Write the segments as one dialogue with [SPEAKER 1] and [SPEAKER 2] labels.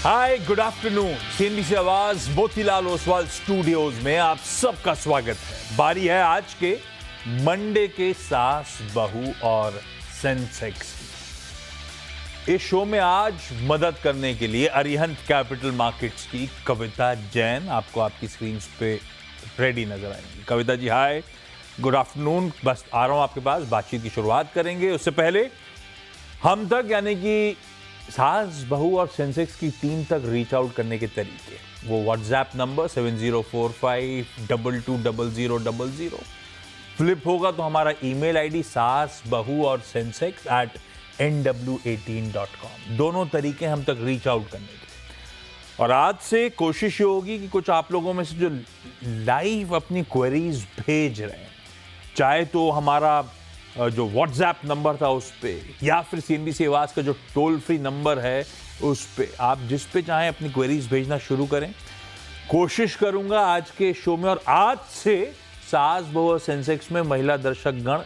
[SPEAKER 1] हाय good afternoon. CNBC आवाज Motilal Oswal studios में आप सबका स्वागत है। बारी है आज के मंडे के सास बहू और सेंसेक्स की। इस शो में आज मदद करने के लिए अरिहंत कैपिटल मार्केट्स की कविता जैन आपको आपकी स्क्रीन पे रेडी नजर आएंगी। कविता जी हाय, गुड आफ्टरनून। बस आ रहा हूं आपके पास, बातचीत की शुरुआत करेंगे। उससे पहले हम तक यानी कि सास बहू और सेंसेक्स की टीम तक रीच आउट करने के तरीके, वो व्हाट्सएप नंबर 7045220000 फ्लिप होगा तो हमारा ईमेल आईडी सास बहू और सेंसेक्स @nw18.com। दोनों तरीके हम तक रीच आउट करने के। और आज से कोशिश ये होगी कि कुछ आप लोगों में से जो लाइव अपनी क्वेरीज भेज रहे हैं, चाहे तो हमारा जो व्हाट्सएप नंबर था उस पे, या फिर सीएनबीसी आवाज का जो टोल फ्री नंबर है उस पे, आप जिस पे चाहें अपनी क्वेरीज भेजना शुरू करें। कोशिश करूंगा आज के शो में, और आज से सास बहू और सेंसेक्स में महिला दर्शक गण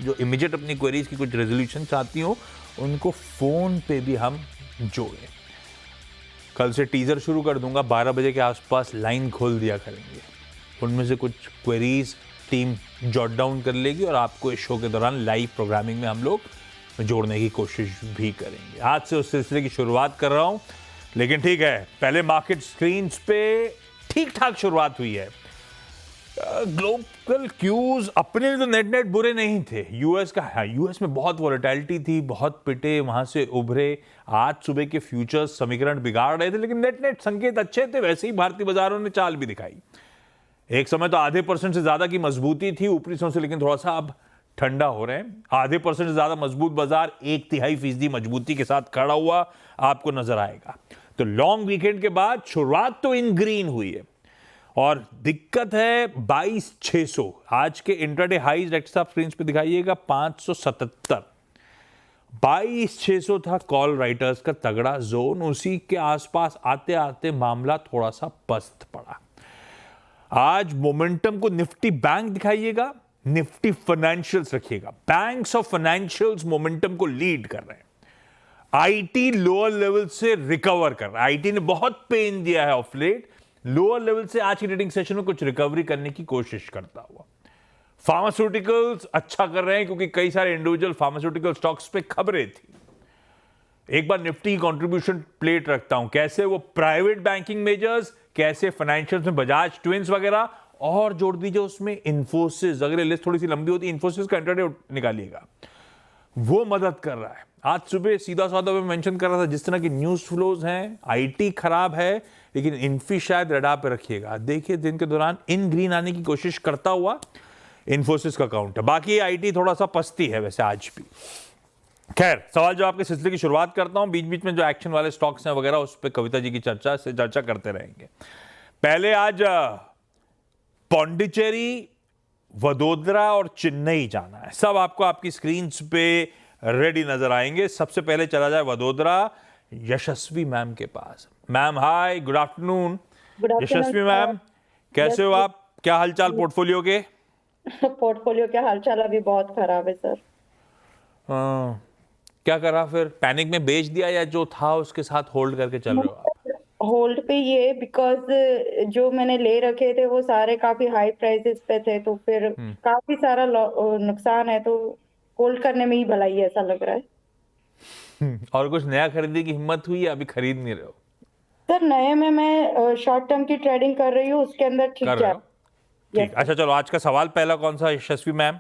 [SPEAKER 1] जो इमीडिएट अपनी क्वेरीज की कुछ रेजोल्यूशन चाहती हो, उनको फोन पे भी हम जोड़ें। कल से टीजर शुरू कर दूंगा, 12 बजे के आसपास लाइन खोल दिया करेंगे। उनमें से कुछ क्वेरीज टीम जॉट डाउन कर लेगी और आपको इस शो के दौरान लाइव प्रोग्रामिंग में हम लोग जोड़ने की कोशिश भी करेंगे। आज से उस सिलसिले की शुरुआत कर रहा हूं, लेकिन ठीक है, पहले मार्केट स्क्रीन्स पे ठीक ठाक शुरुआत हुई है। ग्लोबल क्यूज अपने तो नेट बुरे नहीं थे। यूएस का है, यूएस में बहुत वॉलेटिलिटी थी, बहुत पिटे, वहां से उभरे। आज सुबह के फ्यूचर्स समीकरण बिगाड़ रहे थे, लेकिन नेट संकेत अच्छे थे। वैसे ही भारतीय बाजारों ने चाल भी दिखाई। एक समय तो आधे % से ज्यादा की मजबूती थी ऊपरी से, लेकिन थोड़ा सा अब ठंडा हो रहे हैं। आधे % से ज्यादा मजबूत बाजार 1/3% मजबूती के साथ खड़ा हुआ आपको नजर आएगा। तो लॉन्ग वीकेंड के बाद शुरुआत तो इन ग्रीन हुई है, और दिक्कत है 22,600। आज के इंट्राडे हाईज डायरेक्टर साहब स्क्रीन पे दिखाइएगा 577। 22,600 था कॉल राइटर्स का तगड़ा जोन। उसी के आसपास आते आते मामला थोड़ा सा पस्त पड़ा। आज मोमेंटम को निफ्टी बैंक दिखाइएगा, निफ्टी फाइनेंशियल्स रखिएगा। बैंक्स और फाइनेंशियल्स मोमेंटम को लीड कर रहे हैं। आईटी लोअर लेवल से रिकवर कर रहा है। आईटी ने बहुत पेन दिया है ऑफ लेट। लोअर लेवल से आज की ट्रेडिंग सेशन में कुछ रिकवरी करने की कोशिश करता हुआ। फार्मास्यूटिकल्स अच्छा कर रहे हैं, क्योंकि कई सारे इंडिविजुअल फार्मास्यूटिकल स्टॉक्स पे खबरें थी। एक बार निफ्टी कंट्रीब्यूशन प्लेट रखता हूं, कैसे वो प्राइवेट बैंकिंग मेजर्स, कैसे फाइनेंशियल्स में बजाज ट्विंस वगैरह, और जोड़ दीजिए उसमें इन्फोसिस। अगर लिस्ट थोड़ी सी लंबी होती, इन्फोसिस का इंट्राडे निकालिएगा, वो मदद कर रहा है। आज सुबह सीधा साधा में मेंशन कर रहा था, जिस तरह की न्यूज फ्लोज हैं, आईटी खराब है, लेकिन इन्फी शायद रडार पे रखिएगा। देखिए दिन के दौरान इन ग्रीन आने की कोशिश करता हुआ इन्फोसिस का काउंट है। बाकी आईटी थोड़ा सा पस्ती है वैसे आज भी। खैर, सवाल जवाब के सिलसिले की शुरुआत करता हूं। बीच बीच में जो एक्शन वाले स्टॉक्स हैं वगैरह, उस पर कविता जी की चर्चा करते रहेंगे। पहले आज पौंडीचेरी, वडोदरा और चेन्नई जाना है। सब आपको आपकी स्क्रीन पे रेडी नजर आएंगे। सबसे पहले चला जाए वडोदरा, यशस्वी मैम के पास। Ma'am hi, good afternoon. Yashasvi ma'am, कैसे हो आप? क्या हालचाल पोर्टफोलियो के?
[SPEAKER 2] पोर्टफोलियो के हालचाल अभी बहुत खराब है सर।
[SPEAKER 1] क्या करा फिर? पैनिक में बेच दिया, या जो था उसके साथ होल्ड करके चल रहे हो आप?
[SPEAKER 2] होल्ड पे ये, बिकॉज जो मैंने ले रखे थे वो सारे काफी हाई प्राइसेस पे थे, तो फिर काफी सारा नुकसान है, तो होल्ड करने में ही भलाई है, ऐसा लग रहा है।
[SPEAKER 1] और कुछ नया खरीदने की हिम्मत हुई, या अभी खरीद नहीं रहे हो?
[SPEAKER 2] सर नए में मैं शॉर्ट टर्म की ट्रेडिंग कर रही हूँ, उसके अंदर ठीक जा।
[SPEAKER 1] ठीक, अच्छा चलो, आज का सवाल पहला कौन सा यशस्वी मैम?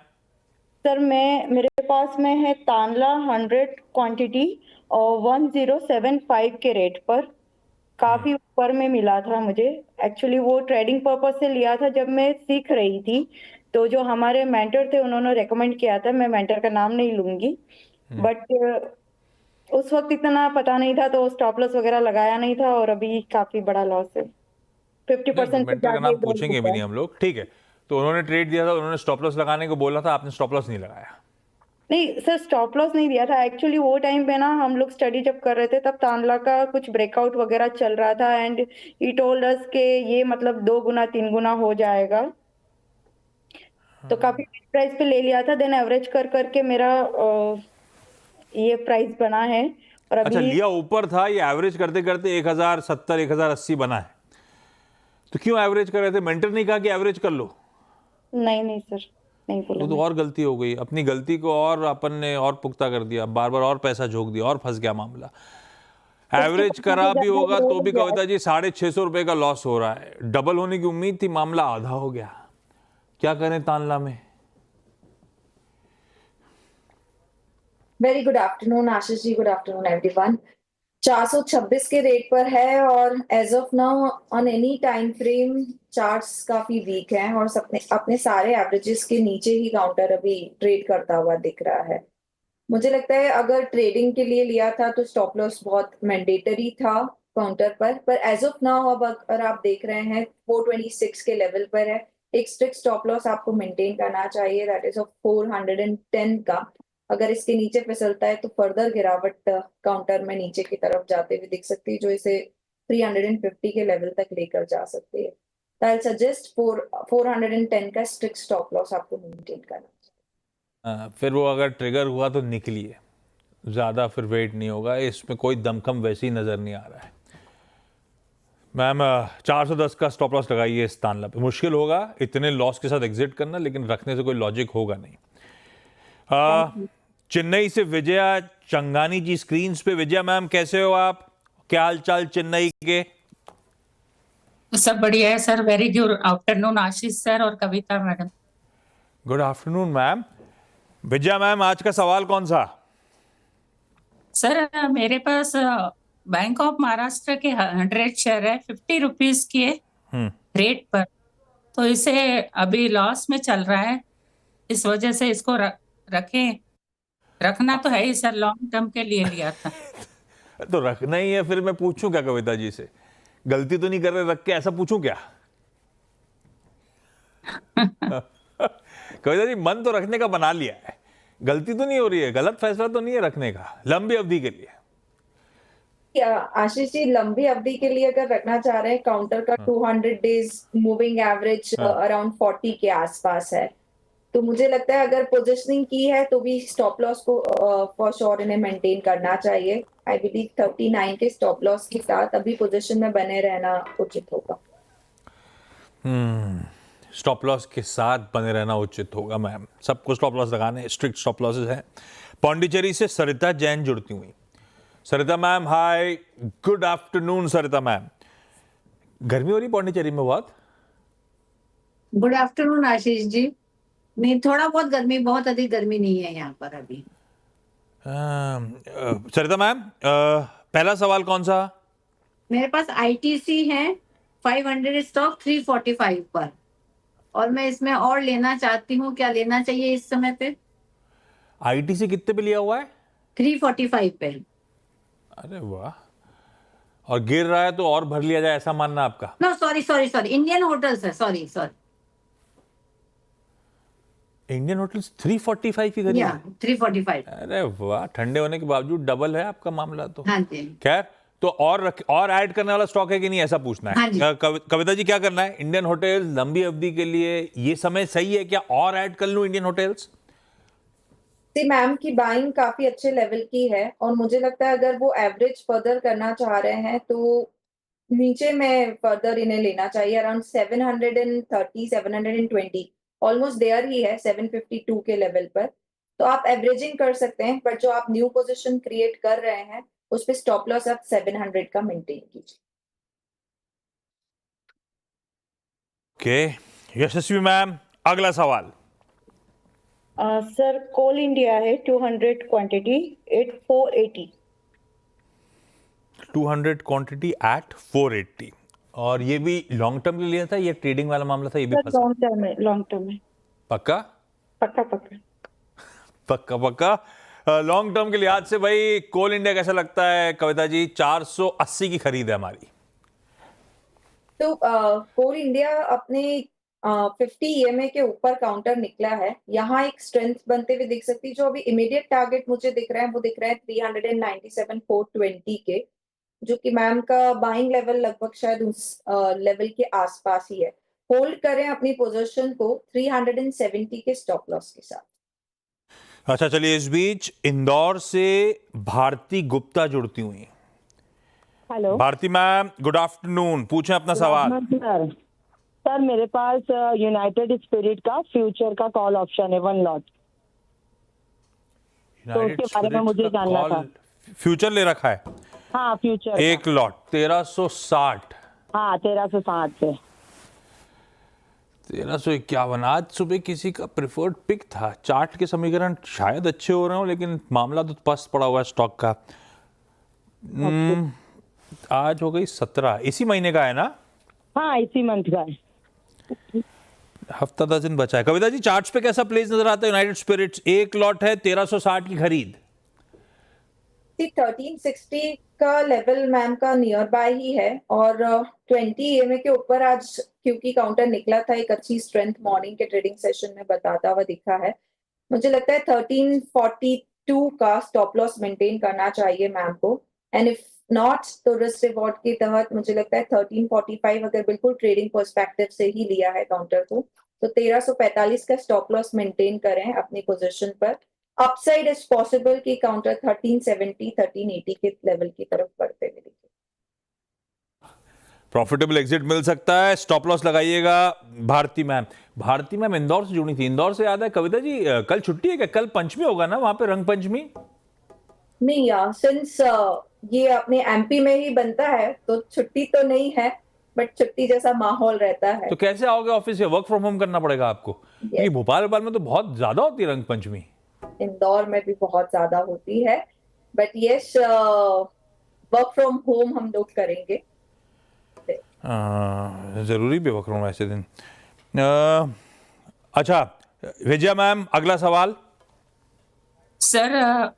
[SPEAKER 2] सर मेरे पास में है तांला 100 क्वांटिटी और 1075 के रेट पर, काफी ऊपर में मिला था मुझे। एक्चुअली वो ट्रेडिंग पर्पस से लिया था जब मैं सीख रही थी, तो जो हमारे मेंटर थे उन्होंने रेकमेंड किया था। मैं मेंटर का नाम नहीं लूंगी, बट उस वक्त इतना पता नहीं था, तो स्टॉप लॉस वगैरह लगाया नहीं था, और अभी काफी बड़ा लॉस है। 50% से
[SPEAKER 1] मेंटर का नाम पूछेंगे भी
[SPEAKER 2] ज्यादा।
[SPEAKER 1] नहीं हम लोग, ठीक है। तो उन्होंने ट्रेड दिया था, उन्होंने स्टॉप लॉस लगाने को बोला था, आपने स्टॉप लॉस नहीं लगाया?
[SPEAKER 2] नहीं सर, स्टॉप लॉस नहीं दिया था। एक्चुअली वो टाइम पे ना हम लोग स्टडी जब कर रहे थे, तब तांडला का कुछ ब्रेकआउट वगैरह चल रहा था, एंड ही टोल्ड अस के ये मतलब 2 गुना 3 गुना हो जाएगा, तो काफी प्राइस पे ले लिया था। देन एवरेज कर करके मेरा ये प्राइस बना है। और
[SPEAKER 1] अच्छा,
[SPEAKER 2] अभी
[SPEAKER 1] लिया ऊपर था, ये एवरेज करते करते 1070 1080 बना है, तो क्यों एवरेज कर रहे थे? मेंटर नहीं कहा कि एवरेज कर लो?
[SPEAKER 2] नहीं नहीं सर, नहीं बोला
[SPEAKER 1] वो तो
[SPEAKER 2] मैं।
[SPEAKER 1] और गलती हो गई, अपनी गलती को और अपन ने और पुख्ता कर दिया, बार बार और पैसा झोंक दिया और फंस गया मामला। एवरेज
[SPEAKER 2] 50%
[SPEAKER 1] करा
[SPEAKER 2] से
[SPEAKER 1] भी
[SPEAKER 2] ज्यादा
[SPEAKER 1] होगा
[SPEAKER 2] ग्रो
[SPEAKER 1] तो
[SPEAKER 2] हो
[SPEAKER 1] भी
[SPEAKER 2] गया है।
[SPEAKER 1] कविता जी 650 रुपए का लॉस हो रहा है, डबल होने की उम्मीद थी, मामला आधा हो गया। क्या करें तानला में?
[SPEAKER 3] Very good afternoon Ashish ji, good afternoon everyone. 426 के रेट पर है और as of now on any time frame charts काफी वीक हैं और अपने अपने सारे एवरेजेस के नीचे ही काउंटर अभी ट्रेड करता हुआ दिख रहा है। मुझे लगता है अगर ट्रेडिंग के लिए लिया था तो स्टॉप लॉस बहुत मैंडेटरी था काउंटर पर एज ऑफ नाउ अब अगर आप देख रहे हैं 426 के लेवल पर है, एक स्ट्रिक्ट स्टॉप लॉस आपको मेंटेन करना चाहिए, दैट इज ऑफ 410 का। अगर इसके नीचे फिसलता है तो फर्दर गिरावट काउंटर में नीचे की तरफ जाते हुए दिख सकती है, जो इसे 350 के लेवल तक लेकर जा सकती है। आई सजेस्ट 410 का स्ट्रिक्ट स्टॉप लॉस आपको मेंटेन करना।
[SPEAKER 1] फिर वो अगर ट्रिगर हुआ तो निकलिए, ज़्यादा फिर वेट नहीं होगा, इसमें कोई दमखम वैसे ही नज़र नहीं आ रहा है। मैम 410 का स्टॉप लॉस लगाइए इस तानला पे। मुश्किल होगा इतने लॉस के साथ एग्जिट करना, लेकिन रखने से कोई लॉजिक होगा नहीं। चेन्नई से विजया चंगानी जी स्क्रीन पे। विजया मैम कैसे हो आप? क्या हाल चाल चेन्नई के?
[SPEAKER 4] सब बढ़िया है sir. Very good afternoon Ashish sir और Kavita madam.
[SPEAKER 1] Good afternoon ma'am. Vijaya ma'am, आज का सवाल कौन सा?
[SPEAKER 4] सर मेरे पास बैंक ऑफ महाराष्ट्र के 100 शेयर है 50 रुपीज के रेट पर, तो इसे अभी लॉस में चल रहा है, इस वजह से इसको रखना तो है ही सर, लॉन्ग टर्म के लिए लिया था।
[SPEAKER 1] तो रखना ही है, फिर मैं पूछूं क्या कविता जी से? गलती तो नहीं कर रहे रख के, ऐसा पूछूं क्या? कविता जी, मन तो रखने का बना लिया है, गलती तो नहीं हो रही है, गलत फैसला तो नहीं है रखने का लंबी अवधि के लिए?
[SPEAKER 3] आशीष जी, लंबी अवधि के लिए अगर रखना चाह रहे हैं, काउंटर का 200 डेज मूविंग एवरेज अराउंड 40 के आसपास है, तो मुझे लगता है अगर पोजीशनिंग की है तो भी स्टॉप लॉस को फॉर श्योर इन्हें मेंटेन करना चाहिए। आई बिलीव 39 के स्टॉप लॉस के साथ अभी पोजीशन में बने रहना उचित होगा।
[SPEAKER 1] स्टॉप लॉस के साथ बने रहना उचित होगा मैम, सबको स्टॉप लॉस लगाने, स्ट्रिक्ट स्टॉप लॉसेस हैं। पौंडीचेरी से सरिता जैन जुड़ती हुई। सरिता मैम हाय, गुड आफ्टरनून सरिता मैम। गर्मी हो रही पौंडीचेरी में बहुत?
[SPEAKER 5] गुड आफ्टरनून आशीष जी। नहीं, थोड़ा बहुत गर्मी, बहुत अधिक गर्मी नहीं है यहाँ पर अभी।
[SPEAKER 1] सरिता मैम, पहला सवाल कौन सा?
[SPEAKER 5] मेरे पास आईटीसी है 500 स्टॉक 345 पर, और मैं इसमें और लेना चाहती हूँ, क्या लेना चाहिए इस समय पे?
[SPEAKER 1] आईटीसी कितने पे लिया हुआ है?
[SPEAKER 5] 345 पे।
[SPEAKER 1] अरे वाह, और गिर रहा है तो और भर लिया जाए, ऐसा मानना आपका?
[SPEAKER 5] No sorry sorry sorry, Indian hotels है, सॉरी सॉरी।
[SPEAKER 1] इंडियन होटल्स 345 की करीब
[SPEAKER 5] या
[SPEAKER 1] है?
[SPEAKER 5] 345।
[SPEAKER 1] अरे वाह, ठंडे होने के बावजूद डबल है आपका मामला तो।
[SPEAKER 5] हाँ जी।
[SPEAKER 1] खैर, तो और ऐड करने वाला स्टॉक है कि नहीं, ऐसा पूछना है।
[SPEAKER 5] हाँ जी।
[SPEAKER 1] कविता जी क्या करना है? इंडियन होटल्स लंबी अवधि के लिए ये समय सही है क्या? और ऐड कर लूं इंडियन होटल्स?
[SPEAKER 3] मैम की बाइंग काफी अच्छे लेवल की है और मुझे लगता है अगर वो एवरेज फर्दर करना चाह रहे हैं तो नीचे में फर्दर इन्हें लेना चाहिए, अराउंड 730 720, ऑलमोस्ट देयर ही है 752 के लेवल पर। तो आप एवरेजिंग कर सकते हैं, बट जो आप न्यू पोजीशन क्रिएट कर रहे हैं उस पे स्टॉप लॉस आप 700 का मेंटेन कीजिए।
[SPEAKER 1] ओके, यशस्वी मैम, अगला सवाल।
[SPEAKER 2] सर कोल इंडिया है 200 क्वांटिटी एट 480।
[SPEAKER 1] 200 क्वांटिटी एट 480, और ये भी लॉन्ग टर्म के लिए था, ये ट्रेडिंग वाला मामला था, ये भी
[SPEAKER 2] सर
[SPEAKER 1] फंसा?
[SPEAKER 2] लॉन्ग टर्म है, लॉन्ग टर्म है।
[SPEAKER 1] पक्का?
[SPEAKER 2] पक्का पक्का।
[SPEAKER 1] पक्का पक्का लॉन्ग टर्म के लिहाज से भाई कोल इंडिया कैसा लगता है कविता जी? 480 की खरीद है हमारी।
[SPEAKER 3] तो कोल इंडिया अपने 50 ईएमए के ऊपर काउंटर निकला है, यहाँ एक स्ट्रेंथ बनते हुए दिख सकती है। जो अभी इमीडिएट टारगेट मुझे दिख रहा है वो दिख रहा है 397,420 के, जो कि मैम का बाइंग लेवल लगभग शायद उस लेवल के आसपास ही है। होल्ड करें अपनी पोजीशन को 370 के स्टॉप लॉस के साथ।
[SPEAKER 1] अच्छा चलिए, इस बीच इंदौर से भारती गुप्ता जुड़ती हुई।
[SPEAKER 6] Hello
[SPEAKER 1] Bharti ma'am, good afternoon, पूछें अपना सवाल।
[SPEAKER 6] सर सर मेरे पास यूनाइटेड स्पिरिट का फ्यूचर का कॉल ऑप्शन है 1 लॉट। तो उसके बारे में मुझे जानना था।
[SPEAKER 1] फ्यूचर ले रखा है
[SPEAKER 6] हाँ फ्यूचर
[SPEAKER 1] एक लॉट 1360।
[SPEAKER 6] हाँ 1360 से
[SPEAKER 1] 1351। आज सुबह किसी का प्रिफर्ड पिक था। चार्ट के समीकरण शायद अच्छे हो रहे हो, लेकिन मामला तो पस्त पड़ा हुआ है स्टॉक का। आज हो गई 17, इसी महीने का है ना?
[SPEAKER 6] हाँ इसी मंथ का है।
[SPEAKER 1] हफ्ता 10 दिन बचा है। कविता जी, चार्ट्स पे कैसा प्लेस नजर आता है यूनाइटेड स्पिरिट्स? एक लॉट है 1360 की खरीद।
[SPEAKER 3] 1360 का लेवल मैम का नियर बाय ही है और 20 EMA के ऊपर आज क्योंकि काउंटर निकला था, एक अच्छी स्ट्रेंथ मॉर्निंग के ट्रेडिंग सेशन में बताता हुआ दिखा है। मुझे लगता है 1342 का स्टॉप लॉस मेंटेन करना चाहिए मैम को, एंड इफ नॉट तो रिस्क रिवॉर्ड के तहत मुझे लगता है 1345 अगर बिल्कुल ट्रेडिंग पर्सपेक्टिव से ही लिया है काउंटर को, तो 1345 का स्टॉप लॉस मेंटेन करें अपनी पोजीशन पर। अपसाइड इज पॉसिबल कि काउंटर 1370 1380 के लेवल की तरफ बढ़ते हुए दिखे।
[SPEAKER 1] प्रॉफिटेबल एग्जिट मिल सकता है, स्टॉप लॉस लगाइएगा। भारती मैम, भारती मैम इंदौर से जुड़ी थी। इंदौर से याद है कविता जी, कल छुट्टी है क्या? कल पंचमी होगा ना वहां पे, रंग पंचमी?
[SPEAKER 3] नहीं यार, सिंस ये अपने एमपी में ही बनता है तो छुट्टी तो नहीं है, बट छुट्टी जैसा माहौल रहता है।
[SPEAKER 1] तो कैसे आओगे ऑफिस से? वर्क फ्रॉम होम करना पड़ेगा आपको। ये भोपाल में तो बहुत ज्यादा होती है रंग पंचमी।
[SPEAKER 3] इंदौर में भी बहुत ज्यादा होती है, but yes work from home हम लोग करेंगे।
[SPEAKER 1] जरूरी भी वर्क फ्रॉम होम ऐसे दिन। अच्छा विजया मैम, अगला सवाल।
[SPEAKER 4] सर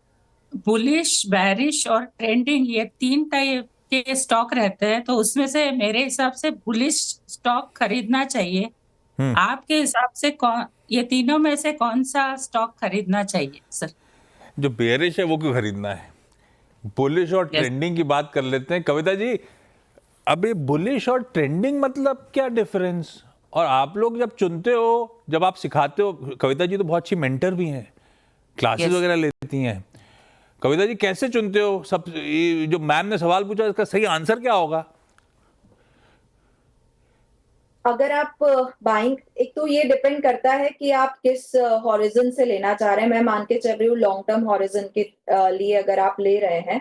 [SPEAKER 4] बुलिश, बैरिश और ट्रेंडिंग, ये 3 टाइप के स्टॉक रहते हैं, तो उसमें से मेरे हिसाब से बुलिश स्टॉक खरीदना चाहिए। आपके हिसाब से कौन, ये तीनों में से कौन सा स्टॉक खरीदना चाहिए सर?
[SPEAKER 1] जो बेरिश है वो क्यों खरीदना है? बुलिश और ट्रेंडिंग की बात कर लेते हैं। कविता जी, अब ये बुलिश और ट्रेंडिंग मतलब क्या डिफरेंस? और आप लोग जब चुनते हो, जब आप सिखाते हो, कविता जी तो बहुत अच्छी मेंटर भी हैं, क्लासेस वगैरह लेती हैं। कविता जी कैसे चुनते हो? सब ये जो मैम ने सवाल पूछा, इसका सही आंसर क्या होगा?
[SPEAKER 3] अगर आप बाइंग, एक तो ये डिपेंड करता है कि आप किस हॉरिजन से लेना चाह रहे हैं। मैं मान के चल रही हूँ लॉन्ग टर्म हॉरिजन के लिए अगर आप ले रहे हैं,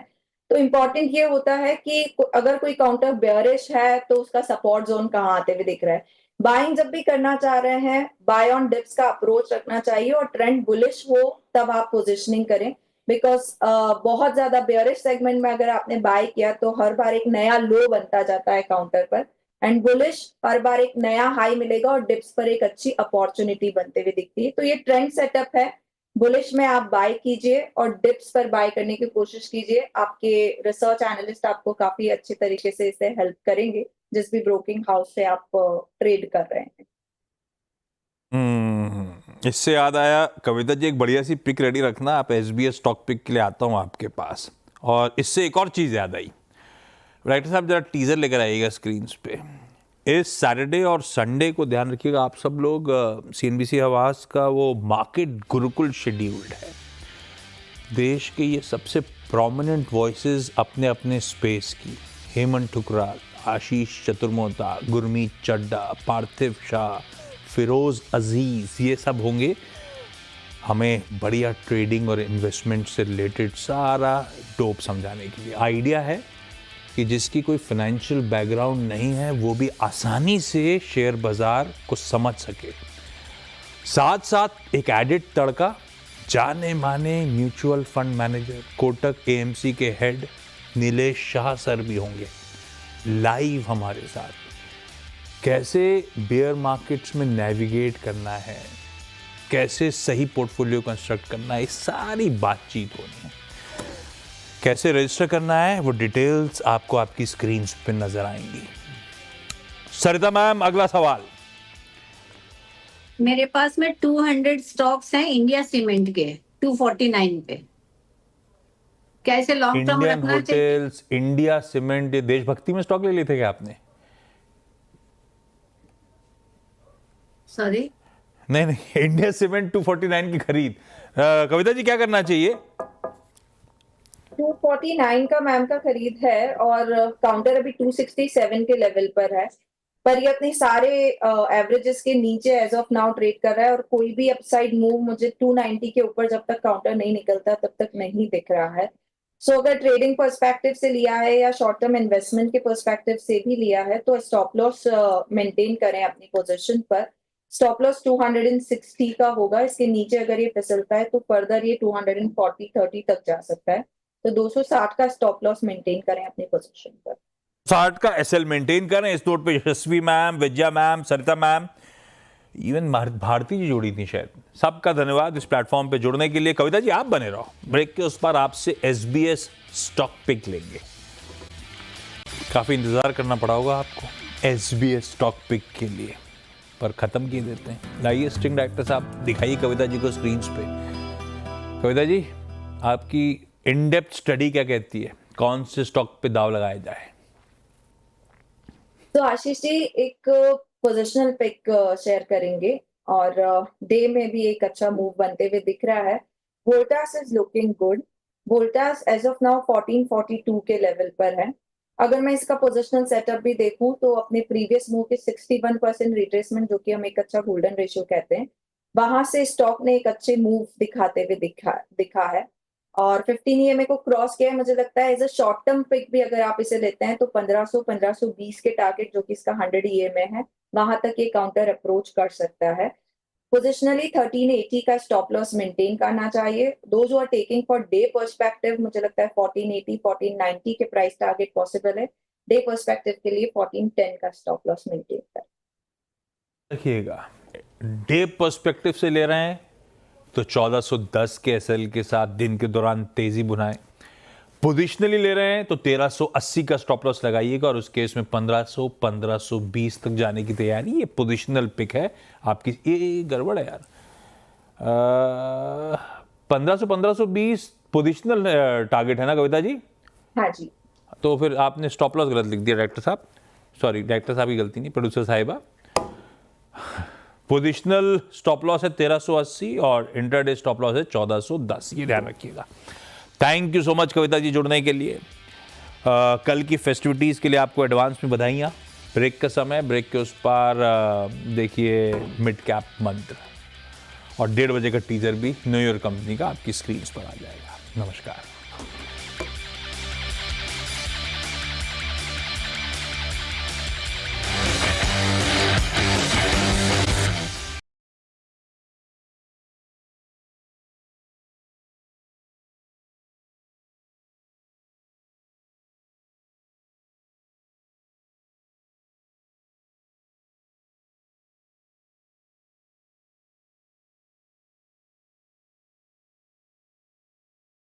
[SPEAKER 3] तो इम्पोर्टेंट ये होता है कि अगर कोई काउंटर बेयरिश है तो उसका सपोर्ट जोन कहाँ आते हुए दिख रहा है। बाइंग जब भी करना चाह रहे हैं, बाय ऑन डिप्स का अप्रोच रखना चाहिए, और ट्रेंड बुलिश हो तब आप पोजिशनिंग करें। बिकॉज बहुत ज्यादा बेयरिश सेगमेंट में अगर आपने बाय किया तो हर बार एक नया लो बनता जाता है काउंटर पर, एंड बुलिश हर बार एक नया हाई मिलेगा और डिप्स पर एक अच्छी अपॉर्चुनिटी बनते हुए दिखती है। तो ये ट्रेंड सेटअप है। बुलिश में आप बाय कीजिए और डिप्स पर बाय करने की कोशिश कीजिए। आपके रिसर्च एनालिस्ट आपको काफी अच्छे तरीके से इसे हेल्प करेंगे, जिस भी ब्रोकिंग हाउस से आप ट्रेड कर रहे हैं।
[SPEAKER 1] इससे याद आया कविता जी, एक बढ़िया सी पिक रेडी रखना। आप एसबीएस स्टॉक पिक के लिए आता हूँ आपके पास। और इससे एक और चीज़ याद आई, राइटर साहब जरा टीजर लेकर आइएगा स्क्रीन पे। इस सैटरडे और संडे को ध्यान रखिएगा आप सब लोग, सीएनबीसी आवाज़ का वो मार्केट गुरुकुल शेड्यूल्ड है। देश के ये सबसे प्रोमिनेंट वॉइसेस अपने अपने स्पेस की, हेमंत ठुकराल, आशीष चतुर्मोता, गुरमीत चड्डा, पार्थिव शाह, फिरोज अजीज, ये सब होंगे हमें बढ़िया ट्रेडिंग और इन्वेस्टमेंट से रिलेटेड सारा डोप समझाने के लिए। आइडिया है कि जिसकी कोई फाइनेंशियल बैकग्राउंड नहीं है वो भी आसानी से शेयर बाजार को समझ सके। साथ साथ एक एडिड तड़का, जाने माने mutual fund manager Kotak AMC के हेड नीलेश शाह सर भी होंगे लाइव हमारे साथ। कैसे बेयर मार्केट्स में नेविगेट करना है, कैसे सही पोर्टफोलियो कंस्ट्रक्ट करना है, ये सारी बातचीत होनी है। कैसे रजिस्टर करना है वो डिटेल्स आपको आपकी स्क्रीन पे नजर आएंगी। सरिता मैम, अगला सवाल।
[SPEAKER 5] मेरे पास में 200 स्टॉक्स हैं इंडिया सीमेंट के 249 पे। क्या इसे लॉन्ग टर्म
[SPEAKER 1] इंडियन
[SPEAKER 5] रखना चाहिए?
[SPEAKER 1] होटल्स, इंडिया सीमेंट, ये देशभक्ति में स्टॉक ले लिए थे क्या आपने?
[SPEAKER 5] सॉरी,
[SPEAKER 1] नहीं, इंडिया सीमेंट 249 की खरीद। कविता जी क्या करना चाहिए?
[SPEAKER 3] 249 का मैम का खरीद है और काउंटर अभी 267 के लेवल पर है, पर ये अपने सारे एवरेजेस के नीचे एज ऑफ नाउ ट्रेड कर रहा है और कोई भी अपसाइड मूव मुझे 290 के ऊपर जब तक काउंटर नहीं निकलता तब तक नहीं दिख रहा है। सो अगर ट्रेडिंग पर्सपेक्टिव से लिया है या शॉर्ट टर्म इन्वेस्टमेंट के पर्सपेक्टिव से भी लिया है तो स्टॉप लॉस मेंटेन करें अपनी पोजीशन पर। स्टॉप लॉस 260 का होगा, इसके नीचे अगर ये फिसलता है तो फर्दर ये 240-30 तक जा सकता है, तो 260 का स्टॉप लॉस मेंटेन करें अपनी पोजीशन पर।
[SPEAKER 1] 60 का एसएल मेंटेन करें। इस नोट पे यशस्वी मैम, विजया मैम, सरिता मैम, इवन भारती जी जुड़ी थी शायद। सबका धन्यवाद इस प्लेटफॉर्म पे जुड़ने के लिए। कविता जी आप बने रहो, ब्रेक के उस पर आपसे एसबीएस स्टॉक पिक लेंगे। काफी इंतजार करना पड़ा होगा आपको एसबीएस स्टॉक पिक के लिए, पर खत्म किए देते हैं। लाइए स्टिंग डायरेक्टर साहब दिखाइए कविता जी को स्क्रीन पे। कविता जी आपकी इन डेप्थ स्टडी क्या कहती है, कौन से स्टॉक पे दाव लगाया जाए?
[SPEAKER 3] तो आशीष जी एक पोजिशनल पिक शेयर करेंगे और डे में भी एक अच्छा मूव बनते हुए दिख रहा है। Voltas is looking good. Voltas as of now 1442 के लेवल पर है। अगर मैं इसका पोजिशनल सेटअप भी देखूं तो अपने प्रीवियस मूव के 61% रिट्रेसमेंट, जो कि हम एक अच्छा गोल्डन रेशियो कहते हैं, वहां से स्टॉक ने एक अच्छे मूव दिखाते हुए दिखा है और 15 ईएमए को क्रॉस किया है। मुझे लगता है as a short term pick भी अगर आप इसे लेते हैं तो 1500-1520 के टारगेट, जो कि इसका 100 ईएमए है, वहां तक ये काउंटर अप्रोच कर सकता है। पोजिशनली 1380 का स्टॉप लॉस मेंटेन करना चाहिए। दो जो are taking for day perspective, मुझे लगता है 1480 1490 के प्राइस टारगेट पॉसिबल है। डे पर्सपेक्टिव के लिए 1410 का स्टॉप लॉस मेंटेन करें।
[SPEAKER 1] देखिएगा, डे पर्सपेक्टिव से ले रहे हैं तो 1410 के एसएल के साथ दिन के दौरान तेजी बुनाएं। पोजिशनली ले रहे हैं तो 1380 का स्टॉप लॉस लगाइएगा और उस केस में 1500 1520 तक जाने की तैयारी। ये पोजिशनल पिक है आपकी। ये गड़बड़ है यार, 1500 1520 पोजिशनल टारगेट है ना कविता जी?
[SPEAKER 3] हाँ जी।
[SPEAKER 1] तो फिर आपने स्टॉप लॉस गलत लिख दिया डायरेक्टर साहब। सॉरी, डायरेक्टर साहब की गलती नहीं, प्रोड्यूसर साहिबा। पोजिशनल स्टॉप लॉस है 1380 और इंटरडे स्टॉप लॉस है 1410, ये ध्यान रखिएगा। Thank you so much Kavita ji जुड़ने के लिए। कल की फेस्टिविटीज़ के लिए आपको एडवांस में बधाइयाँ। ब्रेक का समय, ब्रेक के उस पार देखिए मिड कैप मंत्र और 1:30 बजे का टीजर भी न्यू ईयर कंपनी का आपकी स्क्रीन पर आ जाएगा। नमस्कार।